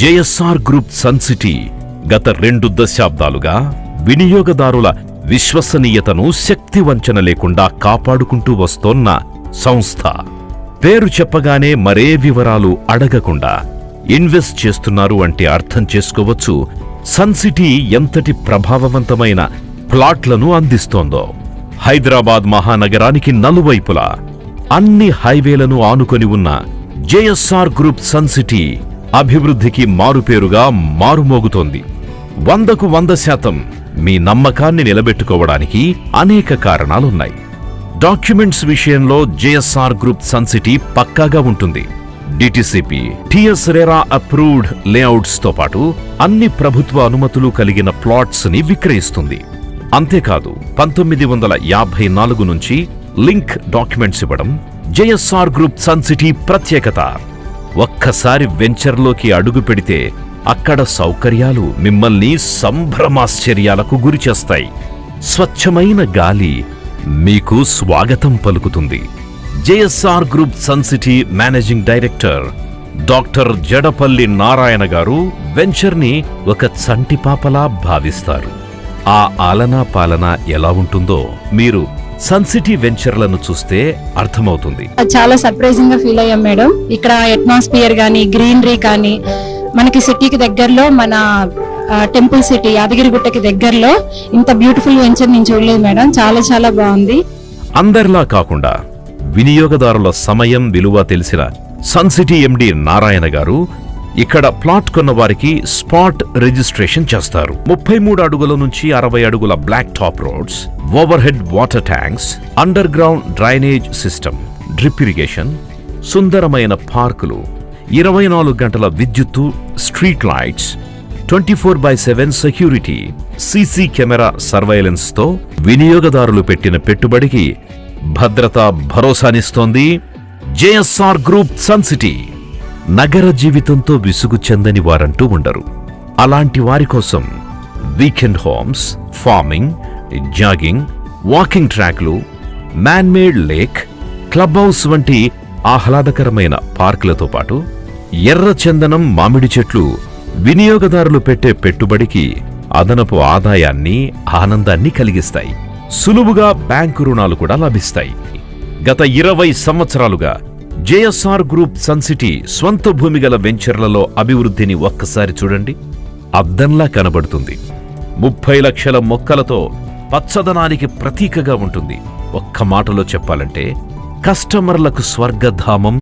JSR group Sun city గత 2 దశాబ్దాలుగా వినియోగదారుల విశ్వసనీయతను శక్తివంచన లేకుండా కాపాడుకుంటూ వస్తోన్న సంస్థ. పేరు చెప్పగానే మరే వివరాలు అడగకుండా ఇన్వెస్ట్ చేస్తున్నారు అంటే అర్థం చేసుకోవచ్చు సన్ సిటీ ఎంతటి ప్రభావవంతమైన ప్లాట్లను అందిస్తోందో. హైదరాబాద్ మహానగరానికి నలువైపులా అన్ని హైవేలను ఆనుకొని ఉన్న జేఎస్ఆర్ గ్రూప్ సన్ సిటీ అభివృద్ధికి మారుపేరుగా మారుమోగుతోంది. 100కు 100% మీ నమ్మకాన్ని నిలబెట్టుకోవడానికి అనేక కారణాలున్నాయి. డాక్యుమెంట్స్ విషయంలో జేఎస్ఆర్ గ్రూప్ సన్ సిటీ పక్కాగా ఉంటుంది. DTCP, TS RERA approved layouts తో పాటు అన్ని ప్రభుత్వ అనుమతులు కలిగిన ప్లాట్స్ ని విక్రయిస్తుంది. అంతేకాదు 1954 నుంచి లింక్ డాక్యుమెంట్స్ ఇవ్వడం జేఎస్ఆర్ గ్రూప్ సన్ సిటీ ప్రత్యేకత. ఒక్కసారి వెంచర్లోకి అడుగు పెడితే అక్కడ సౌకర్యాలు మిమ్మల్ని సంభ్రమాశ్చర్యాలకు గురిచేస్తాయి. స్వచ్ఛమైన గాలి మీకు స్వాగతం పలుకుతుంది. JSR group Sun City managing director doctor Jadapalli Narayana garu వెంచర్ని ఒక చంటిపాపలా భావిస్తారు. ఆ ఆలనా పాలన ఎలా ఉంటుందో మీరు సన్ సిటీ వెంచర్లను చూస్తే అర్థమవుతుంది. చాలా సర్ప్రైజింగ్ గా ఫీల్ అయ్యాం మేడం. ఇక్కడ అట్మాస్ఫియర్ గానీ, గ్రీనరీ కానీ, మనకి సిటీకి దగ్గరలో మన టెంపుల్ సిటీ యాదగిరిగుట్టకి దగ్గరలో ఇంత బ్యూటిఫుల్ వెంచర్ నేను చూడలేదు మేడం. చాలా చాలా బాగుంది. అందరిలా కాకుండా వినియోగదారుల సమయం విలువ తెలిసిన సన్ సిటీ ఎండి నారాయణ గారు ఇక్కడ ప్లాట్ కొన్న వారికి స్పాట్ రిజిస్ట్రేషన్ చేస్తారు. 33 అడుగుల నుంచి 60 అడుగుల black top roads, overhead water tanks, underground drainage system, drip irrigation, సుందరమైన పార్కులు, 24 గంటల విద్యుత్తు, street lights, 24/7 security, CC camera surveillance తో వినియోగదారులు పెట్టిన పెట్టుబడికి భద్రతా భరోసానిస్తోంది జేఎస్ఆర్ గ్రూప్ సన్ సిటీ. నగర జీవితంతో విసుగు చెందని వారంటూ ఉండరు. అలాంటి వారి కోసం weekend homes, farming, jogging, walking ట్రాక్లు, మ్యాన్మేడ్ లేక్, క్లబ్ హౌస్ వంటి ఆహ్లాదకరమైన పార్కులతో పాటు ఎర్రచందనం, మామిడి చెట్లు వినియోగదారులు పెట్టే పెట్టుబడికి అదనపు ఆదాయాన్ని, ఆనందాన్ని కలిగిస్తాయి. సులువుగా బ్యాంకు రుణాలు కూడా లభిస్తాయి. గత 20 సంవత్సరాలుగా జేఎస్ఆర్ గ్రూప్ సన్ సిటీ స్వంత భూమి గల వెంచర్లలో అభివృద్ధిని ఒక్కసారి చూడండి. అద్దంలా కనబడుతుంది. 30 లక్షల మొక్కలతో పచ్చదనానికి ప్రతీకగా ఉంటుంది. ఒక్క మాటలో చెప్పాలంటే కస్టమర్లకు స్వర్గధామం